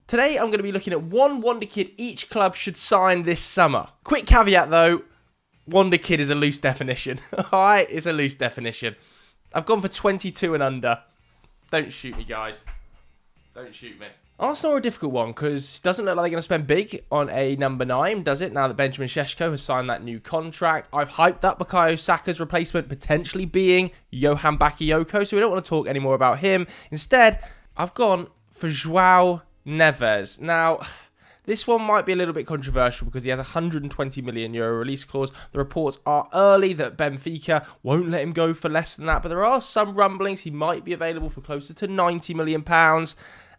Today, I'm going to be looking at one wonder kid each club should sign this summer. Quick caveat though, wonder kid is a loose definition. Alright, it's a loose definition. I've gone for 22 and under. Don't shoot me, guys. Don't shoot me. Arsenal are a difficult one because it doesn't look like they're going to spend big on a number 9, does it? Now that Benjamin Šeško has signed that new contract. I've hyped up Bukayo Saka's replacement potentially being Johan Bakayoko, so we don't want to talk any more about him. Instead, I've gone for Joao Neves. Now, this one might be a little bit controversial because he has a €120 million release clause. The reports are early that Benfica won't let him go for less than that, but there are some rumblings he might be available for closer to £90 million.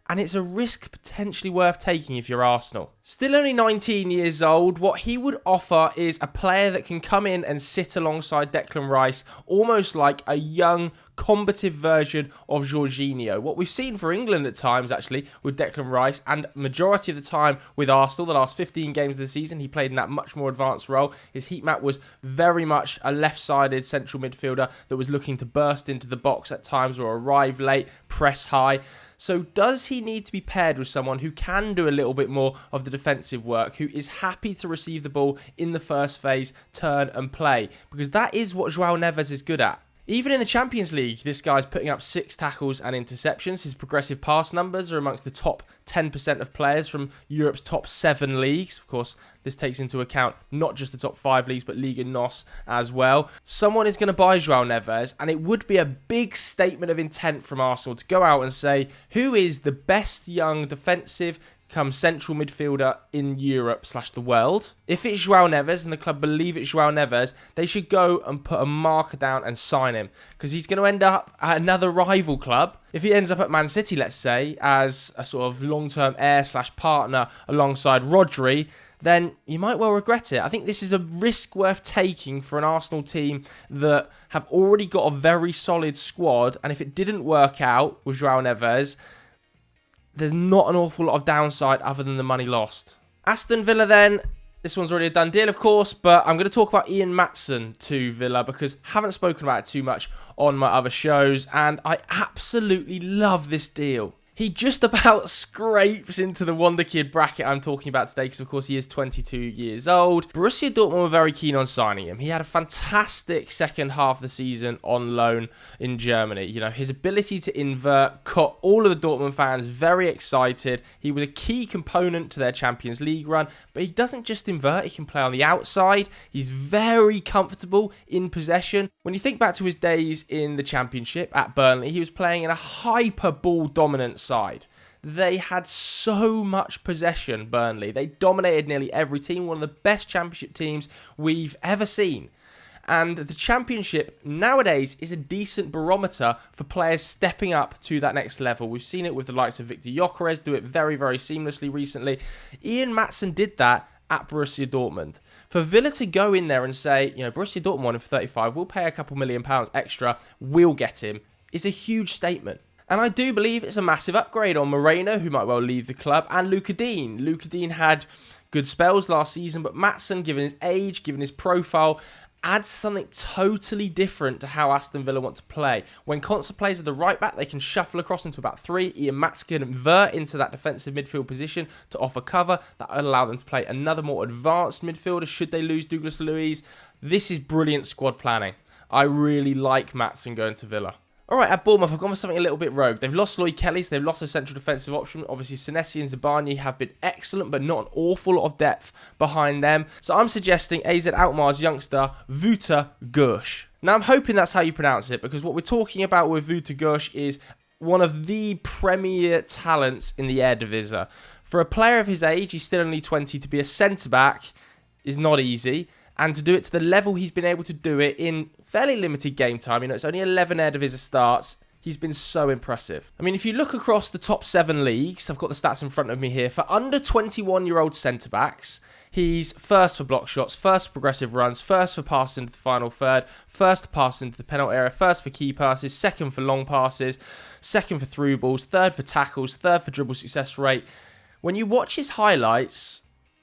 And it's a risk potentially worth taking if you're Arsenal. Still only 19 years old, what he would offer is a player that can come in and sit alongside Declan Rice, almost like a young, combative version of Jorginho. What we've seen for England at times, actually, with Declan Rice, and majority of the time with Arsenal, the last 15 games of the season, he played in that much more advanced role. His heat map was very much a left-sided central midfielder that was looking to burst into the box at times or arrive late, press high. So does he need to be paired with someone who can do a little bit more of the defensive work, who is happy to receive the ball in the first phase, turn and play? Because that is what Joao Neves is good at. Even in the Champions League, this guy's putting up 6 tackles and interceptions. His progressive pass numbers are amongst the top 10% of players from Europe's top 7 leagues. Of course, this takes into account not just the top 5 leagues, but Liga NOS as well. Someone is going to buy Joao Neves, and it would be a big statement of intent from Arsenal to go out and say, who is the best young defensive come central midfielder in Europe / the world. If it's Joao Neves and the club believe it's Joao Neves, they should go and put a marker down and sign him, because he's going to end up at another rival club. If he ends up at Man City, let's say, as a sort of long-term heir / partner alongside Rodri, then you might well regret it. I think this is a risk worth taking for an Arsenal team that have already got a very solid squad, and if it didn't work out with Joao Neves, there's not an awful lot of downside other than the money lost. Aston Villa then, this one's already a done deal, of course, but I'm going to talk about Ian Maatsen to Villa because I haven't spoken about it too much on my other shows, and I absolutely love this deal. He just about scrapes into the wonder kid bracket I'm talking about today because, of course, he is 22 years old. Borussia Dortmund were very keen on signing him. He had a fantastic second half of the season on loan in Germany. You know, his ability to invert got all of the Dortmund fans very excited. He was a key component to their Champions League run, but he doesn't just invert. He can play on the outside. He's very comfortable in possession. When you think back to his days in the Championship at Burnley, he was playing in a hyper ball dominant side. They had so much possession, Burnley. They dominated nearly every team, one of the best Championship teams we've ever seen. And the Championship nowadays is a decent barometer for players stepping up to that next level. We've seen it with the likes of Victor Gyökeres do it very, very seamlessly recently. Ian Maatsen did that at Borussia Dortmund. For Villa to go in there and say, you know, Borussia Dortmund won him for 35, we'll pay a couple £1 million extra, we'll get him, is a huge statement. And I do believe it's a massive upgrade on Moreno, who might well leave the club, and Luca Dean. Luca Dean had good spells last season, but Maatsen, given his age, given his profile, adds something totally different to how Aston Villa want to play. When Konsa plays at the right back, they can shuffle across into about 3. Ian Maatsen can invert into that defensive midfield position to offer cover. That will allow them to play another more advanced midfielder should they lose Douglas Luiz. This is brilliant squad planning. I really like Maatsen going to Villa. Alright, at Bournemouth, I've gone for something a little bit rogue. They've lost Lloyd Kelly, so they've lost a central defensive option. Obviously, Senesi and Zabarnyi have been excellent, but not an awful lot of depth behind them. So I'm suggesting AZ Alkmaar's youngster, Wouter Gush. Now, I'm hoping that's how you pronounce it, because what we're talking about with Wouter Gush is one of the premier talents in the Eredivisie. For a player of his age, he's still only 20, to be a centre-back is not easy. And to do it to the level he's been able to do it in fairly limited game time, you know, it's only 11 Eredivisie starts. He's been so impressive. I mean, if you look across the top 7 leagues, I've got the stats in front of me here. For under 21-year-old centre-backs, he's first for block shots, first for progressive runs, first for passes into the final third, first to pass into the penalty area, first for key passes, second for long passes, second for through balls, third for tackles, third for dribble success rate. When you watch his highlights,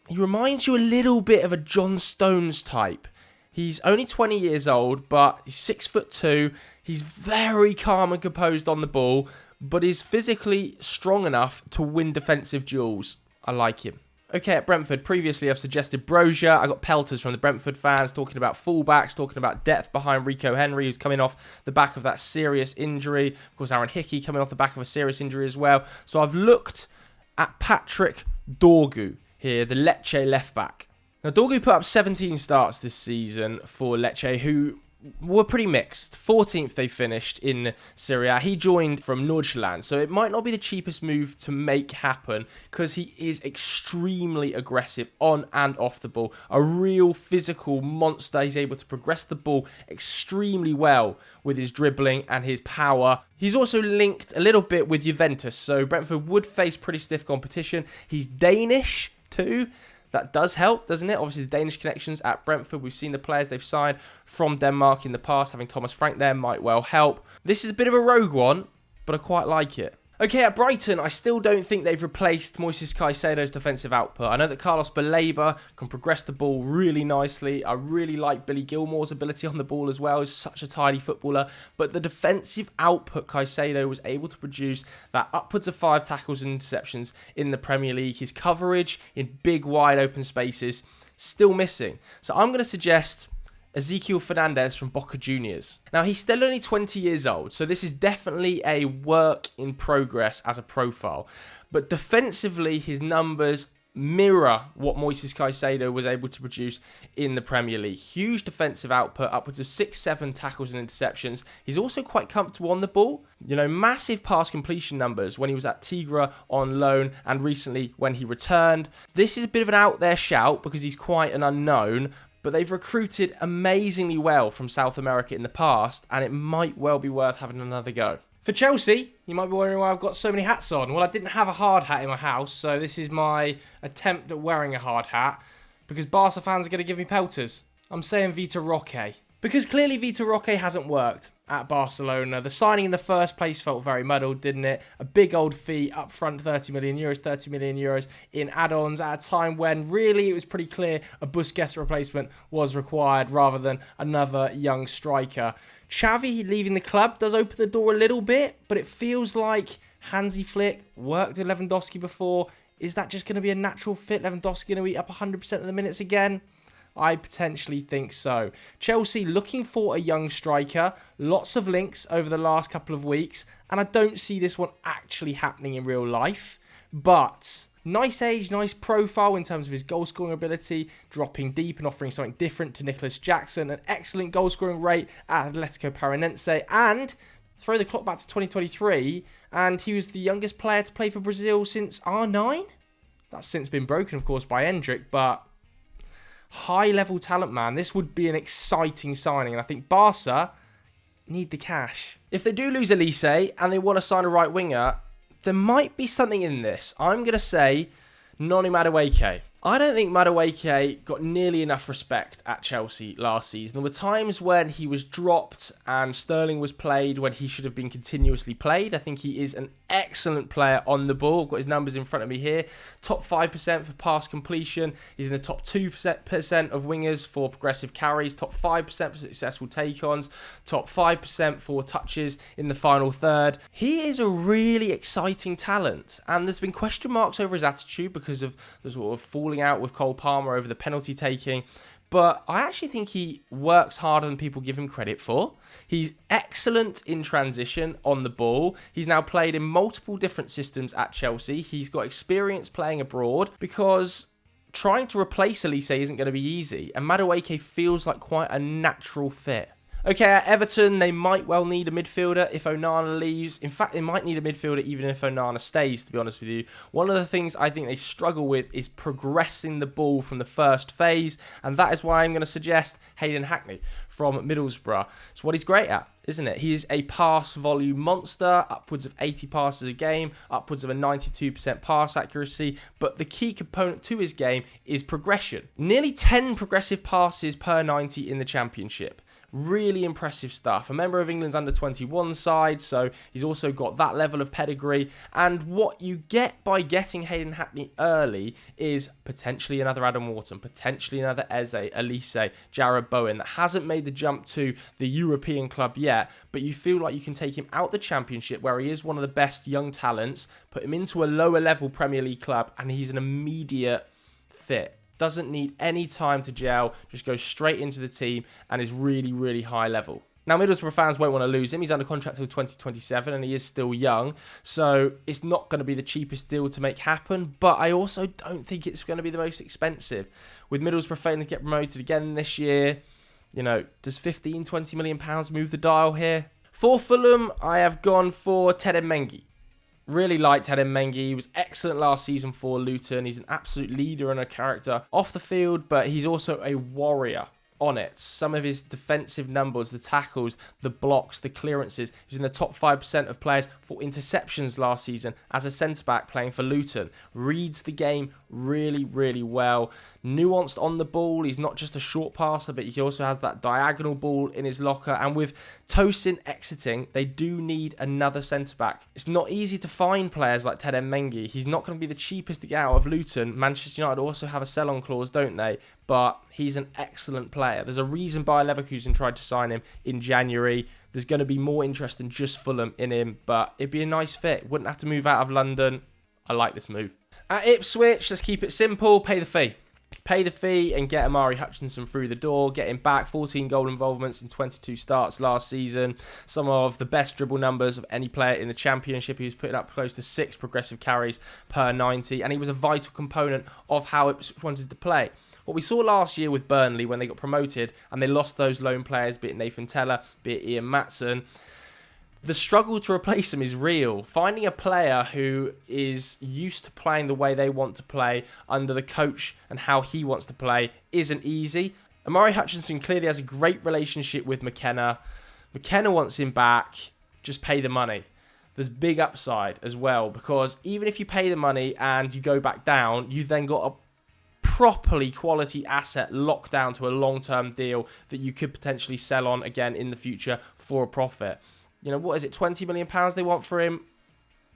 he reminds you a little bit of a John Stones type. He's only 20 years old, but he's 6'2". He's very calm and composed on the ball, but is physically strong enough to win defensive duels. I like him. Okay, at Brentford, previously I've suggested Brozier. I got pelters from the Brentford fans talking about fullbacks, talking about depth behind Rico Henry, who's coming off the back of that serious injury. Of course, Aaron Hickey coming off the back of a serious injury as well. So I've looked at Patrick Dorgu here, the Lecce left-back. Now, Dorgu put up 17 starts this season for Lecce, who were pretty mixed. 14th they finished in Serie A. He joined from Nordjylland, so it might not be the cheapest move to make happen because he is extremely aggressive on and off the ball. A real physical monster. He's able to progress the ball extremely well with his dribbling and his power. He's also linked a little bit with Juventus, so Brentford would face pretty stiff competition. He's Danish too. That does help, doesn't it? Obviously, the Danish connections at Brentford. We've seen the players they've signed from Denmark in the past. Having Thomas Frank there might well help. This is a bit of a rogue one, but I quite like it. Okay, at Brighton, I still don't think they've replaced Moises Caicedo's defensive output. I know that Carlos Baleba can progress the ball really nicely. I really like Billy Gilmore's ability on the ball as well. He's such a tidy footballer. But the defensive output Caicedo was able to produce, that upwards of 5 tackles and interceptions in the Premier League. His coverage in big, wide open spaces, still missing. So I'm going to suggest Ezequiel Fernandez from Boca Juniors. Now, he's still only 20 years old, so this is definitely a work in progress as a profile. But defensively, his numbers mirror what Moises Caicedo was able to produce in the Premier League. Huge defensive output, upwards of 6-7 tackles and interceptions. He's also quite comfortable on the ball. You know, massive pass completion numbers when he was at Tigre on loan and recently when he returned. This is a bit of an out there shout because he's quite an unknown, but they've recruited amazingly well from South America in the past, and it might well be worth having another go. For Chelsea, you might be wondering why I've got so many hats on. Well, I didn't have a hard hat in my house, so this is my attempt at wearing a hard hat, because Barca fans are going to give me pelters. I'm saying Vitor Roque. Because clearly Vitor Roque hasn't worked at Barcelona. The signing in the first place felt very muddled, didn't it? A big old fee up front, 30 million euros in add-ons at a time when really it was pretty clear a Busquets replacement was required rather than another young striker. Xavi leaving the club does open the door a little bit, but it feels like Hansi Flick worked with Lewandowski before. Is that just going to be a natural fit? Lewandowski going to eat up 100% of the minutes again? I potentially think so. Chelsea looking for a young striker. Lots of links over the last couple of weeks. And I don't see this one actually happening in real life. But nice age, nice profile in terms of his goal-scoring ability. Dropping deep and offering something different to Nicholas Jackson. An excellent goal-scoring rate at Atletico Paranense. And throw the clock back to 2023. And he was the youngest player to play for Brazil since R9. That's since been broken, of course, by Endrick. But high-level talent, man. This would be an exciting signing, and I think Barca need the cash. If they do lose Olise and they want to sign a right winger, there might be something in this. I'm going to say Noni Madueke. I don't think Madueke got nearly enough respect at Chelsea last season. There were times when he was dropped and Sterling was played when he should have been continuously played. I think he is an excellent player on the ball. I've got his numbers in front of me here. Top 5% for pass completion. He's in the top 2% of wingers for progressive carries. Top 5% for successful take-ons. Top 5% for touches in the final third. He is a really exciting talent. And there's been question marks over his attitude because of the sort of falling out with Cole Palmer over the penalty taking. But I actually think he works harder than people give him credit for. He's excellent in transition on the ball. He's now played in multiple different systems at Chelsea. He's got experience playing abroad because trying to replace Olise isn't going to be easy. And Madueke feels like quite a natural fit. Okay, at Everton, they might well need a midfielder if Onana leaves. In fact, they might need a midfielder even if Onana stays, to be honest with you. One of the things I think they struggle with is progressing the ball from the first phase, and that is why I'm going to suggest Hayden Hackney from Middlesbrough. It's what he's great at, isn't it? He's a pass volume monster, upwards of 80 passes a game, upwards of a 92% pass accuracy, but the key component to his game is progression. Nearly 10 progressive passes per 90 in the Championship, Really impressive stuff. A member of England's under-21 side, so he's also got that level of pedigree. And what you get by getting Hayden Hackney early is potentially another Adam Wharton, potentially another Eze, Olise, Jared Bowen that hasn't made the jump to the European club yet, but you feel like you can take him out the Championship where he is one of the best young talents, put him into a lower level Premier League club, and he's an immediate fit. Doesn't need any time to gel, just goes straight into the team and is really, really high level. Now, Middlesbrough fans won't want to lose him. He's under contract till 2027 and he is still young. So it's not going to be the cheapest deal to make happen. But I also don't think it's going to be the most expensive. With Middlesbrough failing to get promoted again this year, you know, does 15, 20 million pounds move the dial here? For Fulham, I have gone for Teden Mengi. Really liked Teden Mengi. He was excellent last season for Luton. He's an absolute leader and a character off the field, but he's also a warrior on it. Some of his defensive numbers, the tackles, the blocks, the clearances. He was in the top 5% of players for interceptions last season as a centre-back playing for Luton. Reads the game really, really well. Nuanced on the ball. He's not just a short passer, but he also has that diagonal ball in his locker. And with Tosin exiting, they do need another centre-back. It's not easy to find players like Teden Mengi. He's not going to be the cheapest to get out of Luton. Manchester United also have a sell-on clause, don't they? But he's an excellent player. There's a reason Bayer Leverkusen tried to sign him in January. There's going to be more interest than just Fulham in him, but it'd be a nice fit. Wouldn't have to move out of London. I like this move. At Ipswich, let's keep it simple. Pay the fee. Pay the fee and get Amari Hutchinson through the door. Get him back. 14 goal involvements in 22 starts last season. Some of the best dribble numbers of any player in the Championship. He was putting up close to 6 progressive carries per 90. And he was a vital component of how Ipswich wanted to play. What we saw last year with Burnley when they got promoted and they lost those lone players, be it Nathan Teller, be it Ian Matson, the struggle to replace them is real. Finding a player who is used to playing the way they want to play under the coach and how he wants to play isn't easy. Amari Hutchinson clearly has a great relationship with McKenna. McKenna wants him back. Just pay the money. There's big upside as well because even if you pay the money and you go back down, you've then got a properly quality asset locked down to a long-term deal that you could potentially sell on again in the future for a profit. You know, what is it, £20 million they want for him?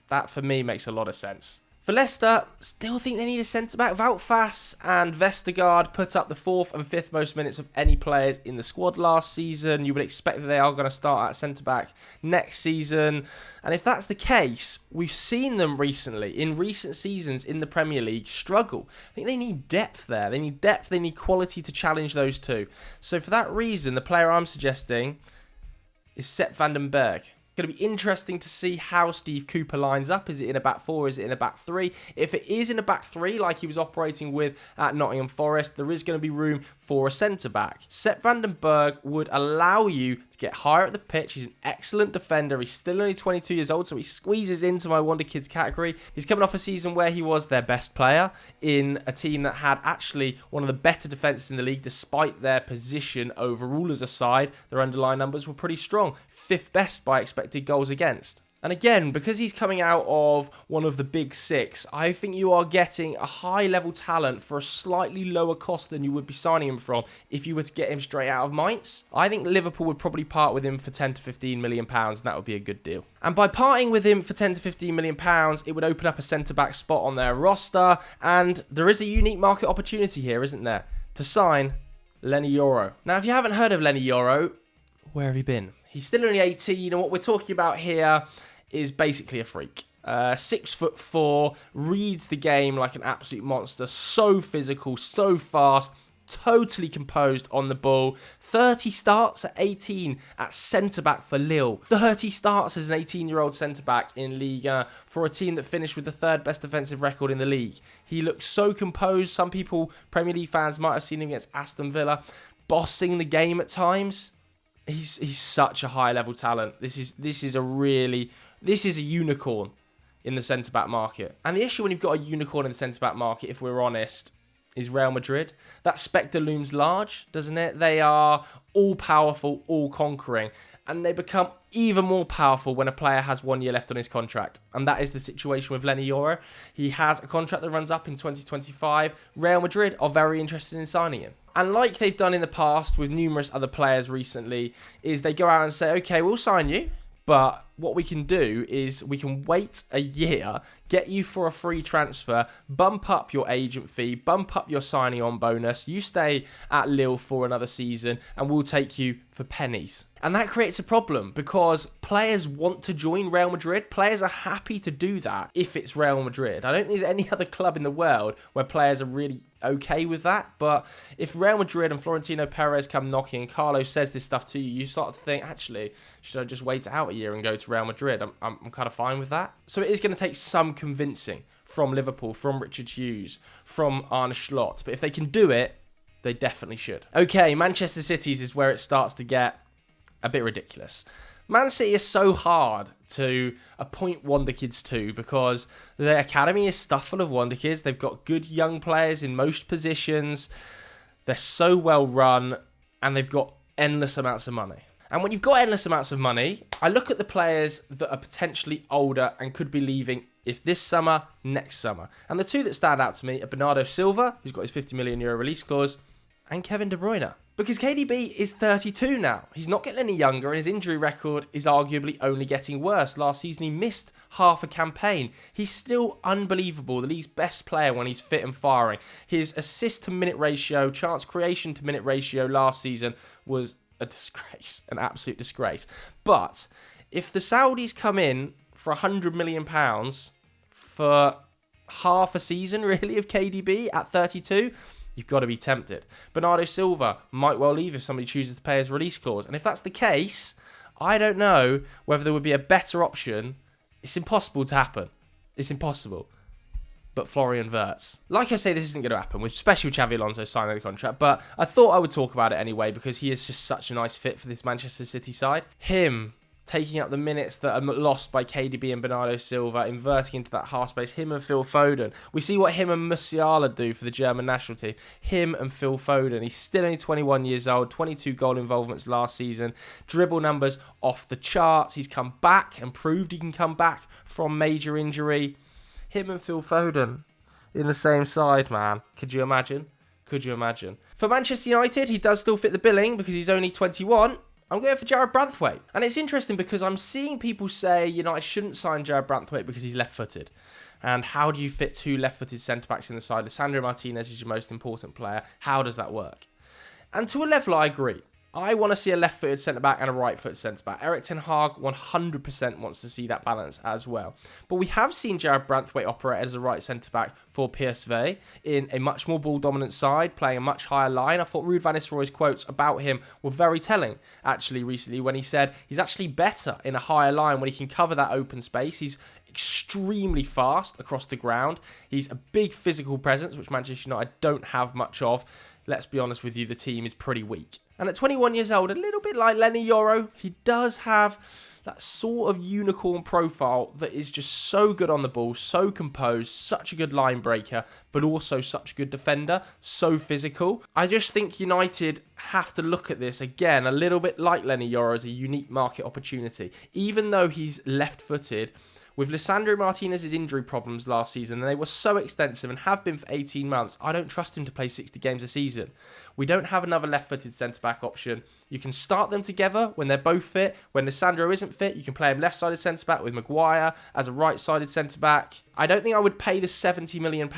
That, for me, makes a lot of sense. For Leicester, still think they need a centre-back. Wout Faes and Vestergaard put up the 4th and 5th most minutes of any players in the squad last season. You would expect that they are going to start at centre-back next season. And if that's the case, we've seen them recently, in recent seasons in the Premier League, struggle. I think they need depth there. They need depth, they need quality to challenge those two. So for that reason, the player I'm suggesting is Sepp van den Berg. Going to be interesting to see how Steve Cooper lines up. Is it in a back 4? Is it in a back 3? If it is in a back 3, like he was operating with at Nottingham Forest, there is going to be room for a centre-back. Sepp van den Berg would allow you to get higher at the pitch. He's an excellent defender. He's still only 22 years old, so he squeezes into my Wonder Kids category. He's coming off a season where he was their best player in a team that had actually one of the better defences in the league, despite their position overall as a side. Their underlying numbers were pretty strong. 5th best by expected goals against. And again, because he's coming out of one of the big 6, I think you are getting a high-level talent for a slightly lower cost than you would be signing him from if you were to get him straight out of Mainz. I think Liverpool would probably part with him for 10 to 15 million pounds, and that would be a good deal. And by parting with him for 10 to 15 million pounds, it would open up a centre-back spot on their roster, and there is a unique market opportunity here, isn't there, to sign Leny Yoro. Now, if you haven't heard of Leny Yoro, where have you been? He's still only 18, and what we're talking about here is basically a freak. 6'4", reads the game like an absolute monster. So physical, so fast, totally composed on the ball. 30 starts at 18 at centre-back for Lille. 30 starts as an 18-year-old centre-back in Liga for a team that finished with the 3rd best defensive record in the league. He looks so composed. Some people, Premier League fans, might have seen him against Aston Villa, bossing the game at times. He's such a high-level talent. This is a unicorn in the centre-back market. And the issue when you've got a unicorn in the centre-back market, if we're honest, is Real Madrid. That spectre looms large, doesn't it? They are all-powerful, all-conquering, and they become even more powerful when a player has 1 year left on his contract. And that is the situation with Leny Yoro. He has a contract that runs up in 2025. Real Madrid are very interested in signing him. And like they've done in the past with numerous other players recently, is they go out and say, okay, we'll sign you, but what we can do is we can wait a year, get you for a free transfer, bump up your agent fee, bump up your signing on bonus, you stay at Lille for another season, and we'll take you for pennies. And that creates a problem because players want to join Real Madrid. Players are happy to do that if it's Real Madrid. I don't think there's any other club in the world where players are really okay with that. But if Real Madrid and Florentino Perez come knocking and Carlos says this stuff to you, you start to think, actually, should I just wait out a year and go to Real Madrid? I'm kind of fine with that. So it is going to take some convincing from Liverpool, from Richard Hughes, from Arne Slot. But if they can do it, they definitely should. Okay, Manchester City's is where it starts to get a bit ridiculous. Man City is so hard to appoint wonderkids to because their academy is stuffed full of wonderkids. They've got good young players in most positions. They're so well run and they've got endless amounts of money. And when you've got endless amounts of money, I look at the players that are potentially older and could be leaving if this summer, next summer. And the two that stand out to me are Bernardo Silva, who's got his €50 million release clause, and Kevin De Bruyne. Because KDB is 32 now. He's not getting any younger and his injury record is arguably only getting worse. Last season he missed half a campaign. He's still unbelievable. The league's best player when he's fit and firing. His assist to minute ratio, chance creation to minute ratio last season was a disgrace, an absolute disgrace. But if the Saudis come in for £100 million for half a season really of KDB at 32, you've got to be tempted. Bernardo Silva might well leave if somebody chooses to pay his release clause. And if that's the case, I don't know whether there would be a better option. It's impossible to happen. It's impossible. But Florian Wirtz. Like I say, this isn't going to happen, especially with Xabi Alonso signing the contract. But I thought I would talk about it anyway because he is just such a nice fit for this Manchester City side. Him taking up the minutes that are lost by KDB and Bernardo Silva, inverting into that half space, him and Phil Foden. We see what him and Musiala do for the German national team. Him and Phil Foden. He's still only 21 years old, 22 goal involvements last season, dribble numbers off the charts. He's come back and proved he can come back from major injury. Him and Phil Foden in the same side, man. Could you imagine? Could you imagine? For Manchester United, he does still fit the billing because he's only 21. I'm going for Jarrad Branthwaite. And it's interesting because I'm seeing people say, I shouldn't sign Jarrad Branthwaite because he's left-footed. And how do you fit two left-footed centre-backs in the side? Lisandro Martinez is your most important player. How does that work? And to a level, I agree. I want to see a left-footed centre-back and a right-footed centre-back. Erik ten Hag 100% wants to see that balance as well. But we have seen Jarrad Branthwaite operate as a right centre-back for PSV in a much more ball-dominant side, playing a much higher line. I thought Ruud van Nistelrooy's quotes about him were very telling, actually, recently, when he said he's actually better in a higher line when he can cover that open space. He's extremely fast across the ground. He's a big physical presence, which Manchester United don't have much of. Let's be honest with you, the team is pretty weak. And at 21 years old, a little bit like Leny Yoro, he does have that sort of unicorn profile that is just so good on the ball, so composed, such a good line breaker, but also such a good defender, so physical. I just think United have to look at this, again, a little bit like Leny Yoro as a unique market opportunity. Even though he's left-footed, with Lisandro Martinez's injury problems last season, and they were so extensive and have been for 18 months, I don't trust him to play 60 games a season. We don't have another left-footed centre-back option. You can start them together when they're both fit. When Lisandro isn't fit, you can play him left-sided centre-back with Maguire as a right-sided centre-back. I don't think I would pay the £70 million,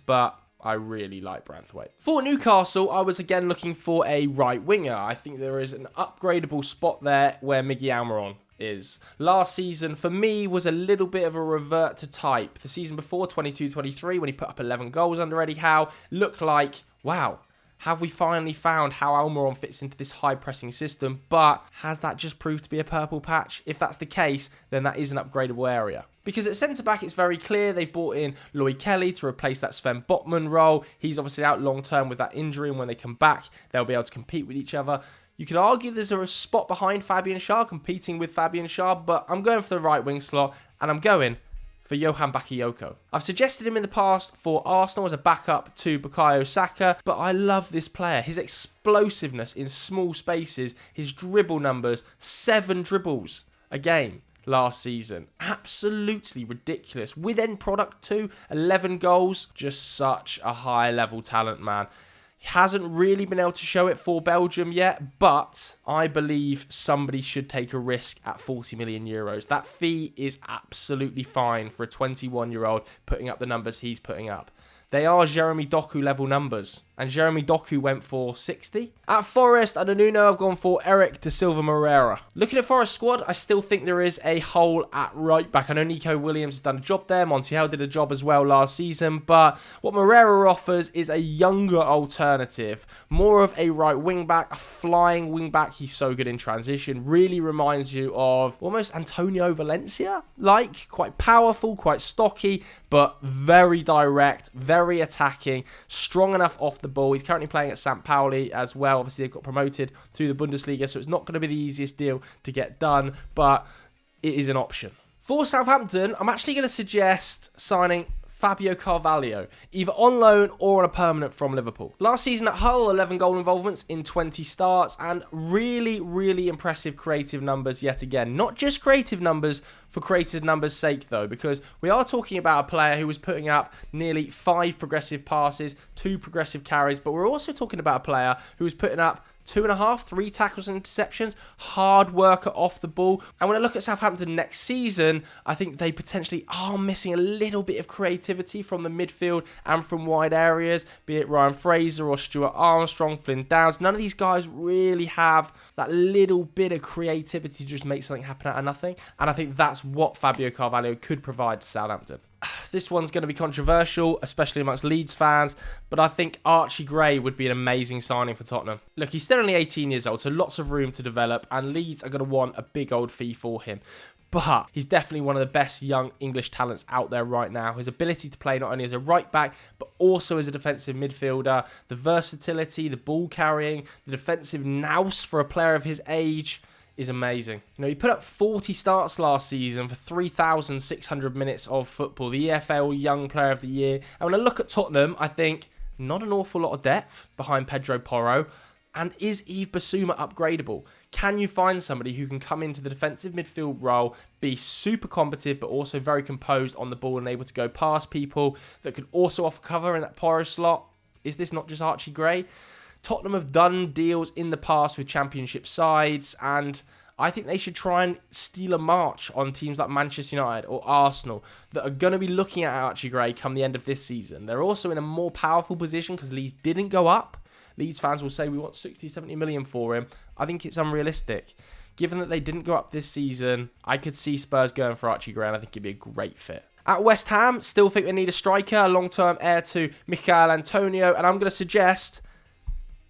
but I really like Branthwaite. For Newcastle, I was again looking for a right winger. I think there is an upgradable spot there where Miggy Almiron is. Last season, for me, was a little bit of a revert to type. The season before, 22-23, when he put up 11 goals under Eddie Howe, looked like, wow, have we finally found how Almiron fits into this high-pressing system? But has that just proved to be a purple patch? If that's the case, then that is an upgradable area. Because at centre-back, it's very clear they've brought in Lloyd Kelly to replace that Sven Botman role. He's obviously out long-term with that injury, and when they come back, they'll be able to compete with each other. You could argue there's a spot behind Fabian Schär, competing with Fabian Schär, but I'm going for the right wing slot, and I'm going for Johan Bakayoko. I've suggested him in the past for Arsenal as a backup to Bukayo Saka, but I love this player. His explosiveness in small spaces, his dribble numbers, 7 dribbles a game last season. Absolutely ridiculous. With end product too, 11 goals. Just such a high level talent, man. He hasn't really been able to show it for Belgium yet, but I believe somebody should take a risk at 40 million euros. That fee is absolutely fine for a 21-year-old putting up the numbers he's putting up. They are Jeremy Doku level numbers. And Jeremy Doku went for 60. At Forest, under Nuno, I've gone for Eric da Silva Moreira. Looking at Forest squad, I still think there is a hole at right back. I know Nico Williams has done a job there. Montiel did a job as well last season. But what Moreira offers is a younger alternative. More of a right wing back, a flying wing back. He's so good in transition. Really reminds you of almost Antonio Valencia. Like, quite powerful, quite stocky, but very direct, very attacking, strong enough off the ball. He's currently playing at St. Pauli as well. Obviously, they've got promoted to the Bundesliga, so it's not going to be the easiest deal to get done, but it is an option. For Southampton, I'm actually going to suggest signing Fabio Carvalho, either on loan or on a permanent from Liverpool. Last season at Hull, 11 goal involvements in 20 starts, and really, really impressive creative numbers yet again. Not just creative numbers for creative numbers' sake, though, because we are talking about a player who was putting up nearly 5 progressive passes, 2 progressive carries, but we're also talking about a player who was putting up 2.5, 3 tackles and interceptions, hard worker off the ball. And when I look at Southampton next season, I think they potentially are missing a little bit of creativity from the midfield and from wide areas, be it Ryan Fraser or Stuart Armstrong, Flynn Downs. None of these guys really have that little bit of creativity to just make something happen out of nothing. And I think that's what Fabio Carvalho could provide to Southampton. This one's going to be controversial, especially amongst Leeds fans, but I think Archie Gray would be an amazing signing for Tottenham. Look, he's still only 18 years old, so lots of room to develop, and Leeds are going to want a big old fee for him. But he's definitely one of the best young English talents out there right now. His ability to play not only as a right back, but also as a defensive midfielder, the versatility, the ball carrying, the defensive nous for a player of his age is amazing. You know, he put up 40 starts last season for 3,600 minutes of football, the EFL Young Player of the Year. And when I look at Tottenham, I think not an awful lot of depth behind Pedro Porro. And is Yves Bissouma upgradable? Can you find somebody who can come into the defensive midfield role, be super combative, but also very composed on the ball and able to go past people, that could also offer cover in that Porro slot? Is this not just Archie Gray? Tottenham have done deals in the past with championship sides, and I think they should try and steal a march on teams like Manchester United or Arsenal that are going to be looking at Archie Gray come the end of this season. They're also in a more powerful position because Leeds didn't go up. Leeds fans will say we want 60, 70 million for him. I think it's unrealistic. Given that they didn't go up this season, I could see Spurs going for Archie Gray, and I think it'd be a great fit. At West Ham, still think they need a striker, a long-term heir to Michail Antonio, and I'm going to suggest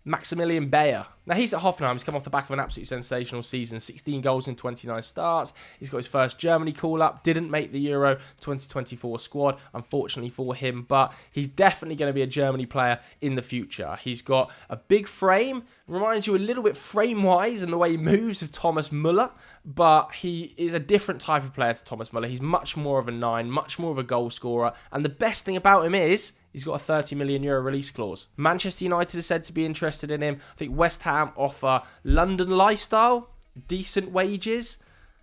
Maximilian Bayer. Now, he's at Hoffenheim. He's come off the back of an absolutely sensational season. 16 goals in 29 starts. He's got his first Germany call-up. Didn't make the Euro 2024 squad, unfortunately for him. But he's definitely going to be a Germany player in the future. He's got a big frame. Reminds you a little bit frame-wise in the way he moves of Thomas Müller. But he is a different type of player to Thomas Müller. He's much more of a 9, much more of a goal scorer. And the best thing about him is he's got a €30 million release clause. Manchester United is said to be interested in him. I think West Ham offer London lifestyle, decent wages,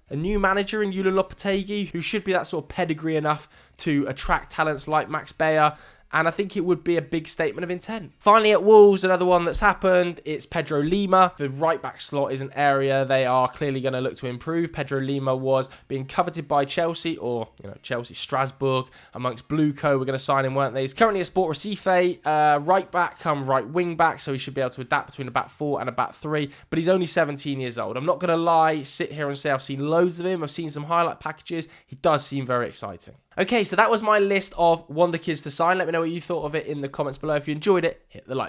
a new manager in Julian Lopetegui, who should be that sort of pedigree enough to attract talents like Max Bayer. And I think it would be a big statement of intent. Finally, at Wolves, another one that's happened, it's Pedro Lima. The right-back slot is an area they are clearly going to look to improve. Pedro Lima was being coveted by Chelsea, or Chelsea, Strasbourg, amongst Blueco. We're going to sign him, weren't they? He's currently at Sport Recife, right-back come right wing-back, so he should be able to adapt between a back 4 and a back 3. But he's only 17 years old. I'm not going to lie, sit here and say I've seen loads of him. I've seen some highlight packages. He does seem very exciting. Okay, so that was my list of Wonder Kids to sign. Let me know what you thought of it in the comments below. If you enjoyed it, hit the like button.